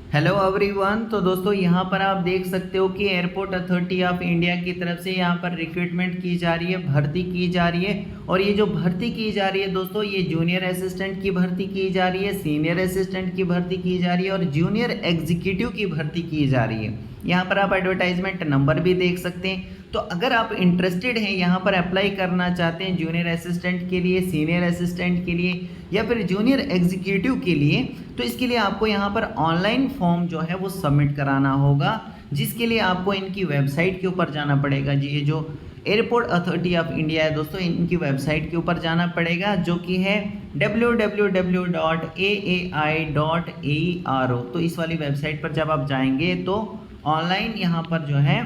Hello everyone. तो दोस्तों यहाँ पर आप देख सकते हो कि एयरपोर्ट अथॉरिटी ऑफ इंडिया की तरफ से यहाँ पर रिक्रूटमेंट की जा रही है, भर्ती की जा रही है। और ये जो भर्ती की जा रही है दोस्तों, ये जूनियर असिस्टेंट की भर्ती की जा रही है, सीनियर असिस्टेंट की भर्ती की जा रही है और जूनियर एग्जीक्यूटिव की भर्ती की जा रही है। यहाँ पर आप एडवर्टाइजमेंट नंबर भी देख सकते हैं। तो अगर आप इंटरेस्टेड हैं, यहाँ पर अप्लाई करना चाहते हैं जूनियर असिस्टेंट के लिए, सीनियर असिस्टेंट के लिए या फिर जूनियर एग्जीक्यूटिव के लिए, तो इसके लिए आपको यहाँ पर ऑनलाइन फॉर्म जो है वो सबमिट कराना होगा, जिसके लिए आपको इनकी वेबसाइट के ऊपर जाना पड़ेगा। जी, ये जो एयरपोर्ट अथॉरिटी ऑफ इंडिया है दोस्तों, इनकी वेबसाइट के ऊपर जाना पड़ेगा, जो कि है www.aai.aero। तो इस वाली वेबसाइट पर जब आप जाएंगे तो ऑनलाइन यहाँ पर जो है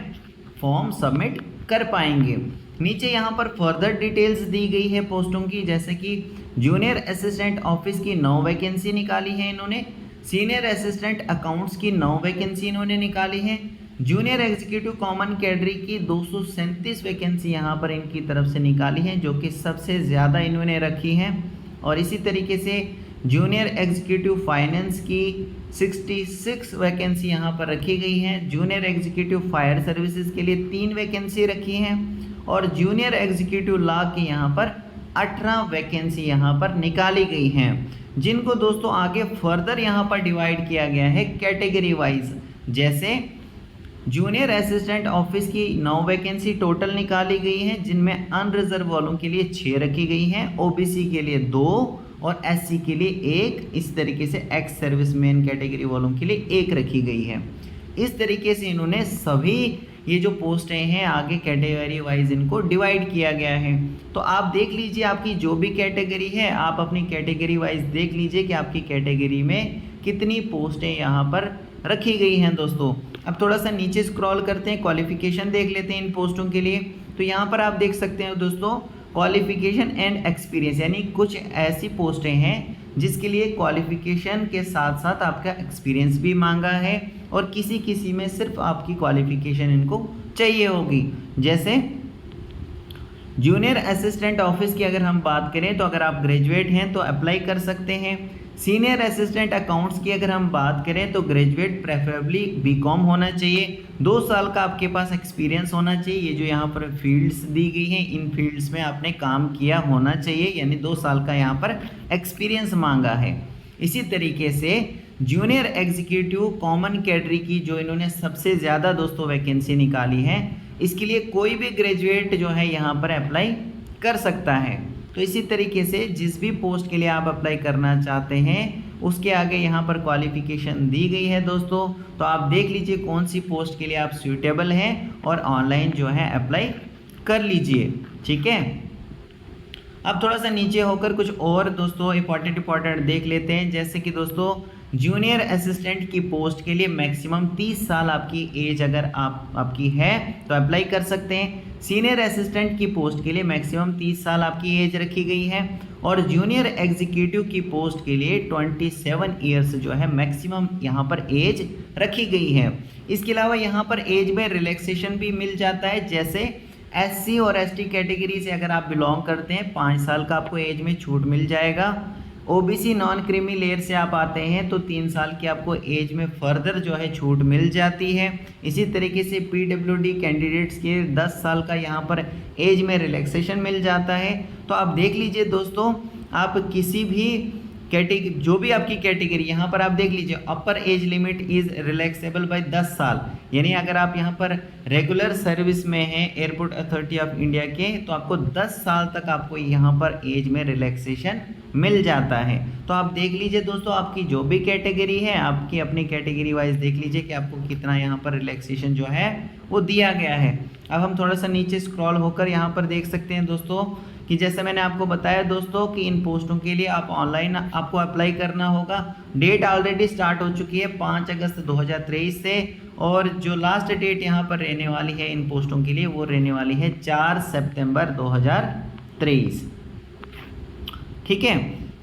फॉर्म सबमिट कर पाएंगे। नीचे यहाँ पर फर्दर डिटेल्स दी गई है पोस्टों की, जैसे कि जूनियर असिस्टेंट ऑफिस की 9 वैकेंसी निकाली है इन्होंने, सीनियर असिस्टेंट अकाउंट्स की 9 वैकेंसी इन्होंने निकाली है, जूनियर एग्जीक्यूटिव कॉमन कैडरी की 237 वैकेंसी यहाँ पर इनकी तरफ से निकाली है, जो कि सबसे ज़्यादा इन्होंने रखी हैं। और इसी तरीके से जूनियर एग्जीक्यूटिव फाइनेंस की 66 वैकेंसी यहाँ पर रखी गई हैं, जूनियर एग्जीक्यूटिव फायर सर्विसेज के लिए 3 वैकेंसी रखी हैं और जूनियर एग्जीक्यूटिव लॉ की यहाँ पर 18 वैकेंसी यहाँ पर निकाली गई हैं, जिनको दोस्तों आगे फर्दर यहाँ पर डिवाइड किया गया है कैटेगरी वाइज। जैसे जूनियर असिस्टेंट ऑफिस की 9 वैकेंसी टोटल निकाली गई हैं, जिनमें अनरिजर्व वालों के लिए 6 रखी गई हैं, ओबीसी के लिए 2 और एससी के लिए 1। इस तरीके से एक्स सर्विसमैन कैटेगरी वालों के लिए 1 रखी गई है। इस तरीके से इन्होंने सभी ये जो पोस्टें हैं आगे कैटेगरी वाइज इनको डिवाइड किया गया है। तो आप देख लीजिए, आपकी जो भी कैटेगरी है आप अपनी कैटेगरी वाइज देख लीजिए कि आपकी कैटेगरी में कितनी पोस्टें यहाँ पर रखी गई हैं दोस्तों। अब थोड़ा सा नीचे स्क्रॉल करते हैं, क्वालिफिकेशन देख लेते हैं इन पोस्टों के लिए। तो यहाँ पर आप देख सकते हैं दोस्तों, क्वालिफिकेशन एंड एक्सपीरियंस, यानी कुछ ऐसी पोस्टें हैं जिसके लिए क्वालिफिकेशन के साथ साथ आपका एक्सपीरियंस भी मांगा है और किसी किसी में सिर्फ आपकी क्वालिफिकेशन इनको चाहिए होगी। जैसे जूनियर असिस्टेंट ऑफिस की अगर हम बात करें तो अगर आप ग्रेजुएट हैं तो अप्लाई कर सकते हैं। सीनियर असिस्टेंट अकाउंट्स की अगर हम बात करें तो ग्रेजुएट प्रेफरेबली बीकॉम होना चाहिए, 2 साल का आपके पास एक्सपीरियंस होना चाहिए। ये जो यहाँ पर फील्ड्स दी गई हैं, इन फील्ड्स में आपने काम किया होना चाहिए, यानी 2 साल का यहाँ पर एक्सपीरियंस मांगा है। इसी तरीके से जूनियर एग्जीक्यूटिव कॉमन कैडरी की जो इन्होंने सबसे ज़्यादा दोस्तों वैकेंसी निकाली है, इसके लिए कोई भी ग्रेजुएट जो है यहाँ पर अप्लाई कर सकता है। तो इसी तरीके से जिस भी पोस्ट के लिए आप अप्लाई करना चाहते हैं उसके आगे यहाँ पर क्वालिफिकेशन दी गई है दोस्तों। तो आप देख लीजिए कौन सी पोस्ट के लिए आप सूटेबल हैं और ऑनलाइन जो है अप्लाई कर लीजिए, ठीक है। अब थोड़ा सा नीचे होकर कुछ और दोस्तों इंपॉर्टेंट देख लेते हैं। जैसे कि दोस्तों जूनियर असिस्टेंट की पोस्ट के लिए मैक्सिमम 30 साल आपकी एज अगर आपकी है तो अप्लाई कर सकते हैं। सीनियर असिस्टेंट की पोस्ट के लिए मैक्सिमम 30 साल आपकी एज रखी गई है और जूनियर एग्जीक्यूटिव की पोस्ट के लिए 27 ईयर्स जो है मैक्सिमम यहाँ पर एज रखी गई है। इसके अलावा यहाँ पर एज में रिलैक्सेशन भी मिल जाता है। जैसे एससी और एसटी कैटेगरी से अगर आप बिलोंग करते हैं 5 साल का आपको एज में छूट मिल जाएगा। ओबीसी नॉन क्रीमी लेयर से आप आते हैं तो 3 साल की आपको एज में फर्दर जो है छूट मिल जाती है। इसी तरीके से पीडब्ल्यूडी कैंडिडेट्स के 10 साल का यहाँ पर एज में रिलैक्सेशन मिल जाता है। तो आप देख लीजिए दोस्तों, आप किसी भी कैटेगरी जो भी आपकी कैटेगरी यहाँ पर आप देख लीजिए, upper age limit is relaxable by 10 साल, यानी अगर आप यहाँ पर रेगुलर सर्विस में हैं एयरपोर्ट अथॉरिटी ऑफ इंडिया के तो आपको 10 साल तक आपको यहाँ पर एज में रिलैक्सेशन मिल जाता है। तो आप देख लीजिए दोस्तों, आपकी जो भी कैटेगरी है आपकी अपनी कैटेगरी वाइज देख लीजिए कि आपको कितना यहाँ पर रिलैक्सेशन जो है वो दिया गया है। अब हम थोड़ा सा नीचे स्क्रॉल होकर यहाँ पर देख सकते हैं दोस्तों कि जैसे मैंने आपको बताया दोस्तों कि इन पोस्टों के लिए आप ऑनलाइन आपको अप्लाई करना होगा। डेट ऑलरेडी स्टार्ट हो चुकी है 5 अगस्त 2023 से और जो लास्ट डेट यहाँ पर रहने वाली है इन पोस्टों के लिए वो रहने वाली है 4 सितंबर 2023, ठीक है।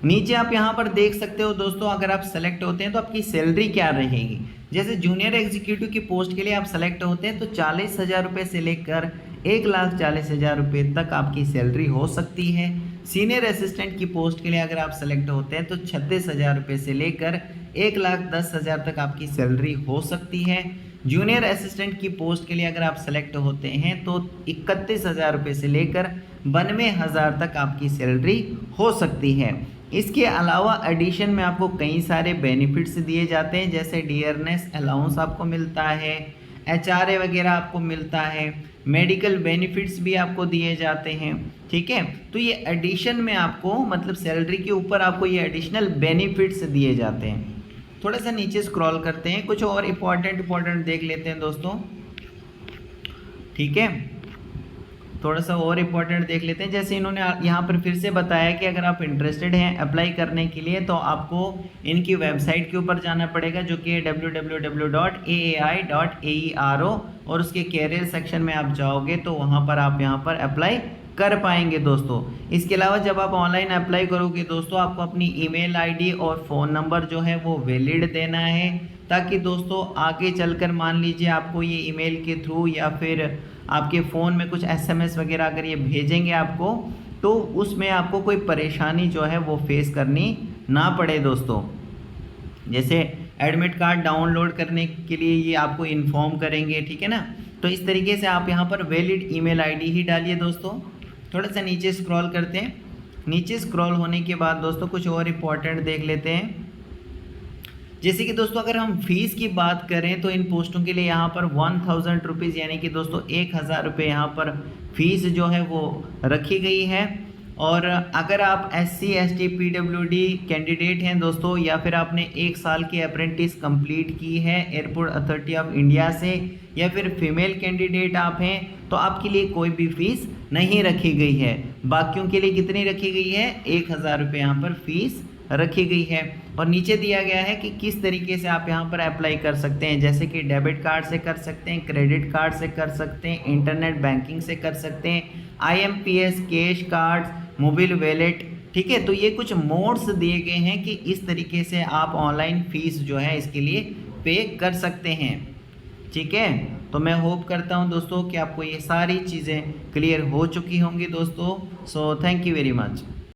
नीचे आप यहाँ पर देख सकते हो दोस्तों, अगर आप सेलेक्ट होते हैं तो आपकी सैलरी क्या रहेगी। जैसे जूनियर एग्जीक्यूटिव की पोस्ट के लिए आप सेलेक्ट होते हैं तो 40,000 रुपये से लेकर 1,40,000 रुपये तक आपकी सैलरी हो सकती है। सीनियर असिस्टेंट की पोस्ट के लिए अगर आप सेलेक्ट होते हैं तो 36,000 रुपये से लेकर 1,10,000 तक आपकी सैलरी हो सकती है। जूनियर असिस्टेंट की पोस्ट के लिए अगर आप सेलेक्ट होते हैं तो 31,000 रुपये से लेकर 92,000 तक आपकी सैलरी हो सकती है। इसके अलावा एडिशन में आपको कई सारे बेनिफिट्स दिए जाते हैं, जैसे डियरनेस अलाउंस आपको मिलता है, HRA वगैरह आपको मिलता है, मेडिकल बेनिफिट्स भी आपको दिए जाते हैं। ठीक है, तो ये एडिशन में आपको मतलब सैलरी के ऊपर आपको ये एडिशनल बेनिफिट्स दिए जाते हैं। थोड़ा सा नीचे स्क्रॉल करते हैं, कुछ और इम्पोर्टेंट देख लेते हैं दोस्तों। ठीक है, थोड़ा सा और इम्पोर्टेंट देख लेते हैं। जैसे इन्होंने यहाँ पर फिर से बताया कि अगर आप इंटरेस्टेड हैं अप्लाई करने के लिए तो आपको इनकी वेबसाइट के ऊपर जाना पड़ेगा, जो कि www.aai.aero, और उसके कैरियर सेक्शन में आप जाओगे तो वहाँ पर आप यहाँ पर अप्लाई कर पाएंगे दोस्तों। इसके अलावा जब आप ऑनलाइन अप्लाई करोगे दोस्तों, आपको अपनी ईमेल आईडी और फ़ोन नंबर जो है वो वैलिड देना है, ताकि दोस्तों आगे चलकर मान लीजिए आपको ये ईमेल के थ्रू या फिर आपके फ़ोन में कुछ SMS वगैरह अगर ये भेजेंगे आपको, तो उसमें आपको कोई परेशानी जो है वो फेस करनी ना पड़े दोस्तों। जैसे एडमिट कार्ड डाउनलोड करने के लिए ये आपको इन्फॉर्म करेंगे, ठीक है ना। तो इस तरीके से आप यहाँ पर वैलिड ईमेल आईडी ही डालिए दोस्तों। थोड़ा सा नीचे स्क्रॉल करते हैं। नीचे स्क्रॉल होने के बाद दोस्तों कुछ और इम्पोर्टेंट देख लेते हैं। जैसे कि दोस्तों अगर हम फीस की बात करें तो इन पोस्टों के लिए यहाँ पर 1000 रुपीज़ यानी कि दोस्तों 1000 रुपये यहाँ पर फीस जो है वो रखी गई है। और अगर आप SC ST PWD कैंडिडेट हैं दोस्तों, या फिर आपने 1 साल की अप्रेंटिस कंप्लीट की है एयरपोर्ट अथॉरिटी ऑफ इंडिया से, या फिर फीमेल कैंडिडेट आप हैं, तो आपके लिए कोई भी फीस नहीं रखी गई है। बाकियों के लिए कितनी रखी गई है? 1000 रुपये यहाँ पर फीस रखी गई है। और नीचे दिया गया है कि किस तरीके से आप यहाँ पर अप्लाई कर सकते हैं, जैसे कि डेबिट कार्ड से कर सकते हैं, क्रेडिट कार्ड से कर सकते हैं, इंटरनेट बैंकिंग से कर सकते हैं, IMPS, cash card, mobile wallet. ठीक है, तो ये कुछ मोड्स दिए गए हैं कि इस तरीके से आप ऑनलाइन फीस जो है इसके लिए पे कर सकते हैं। ठीक है, तो मैं होप करता हूँ दोस्तों कि आपको ये सारी चीज़ें क्लियर हो चुकी होंगी दोस्तों। So thank you very much.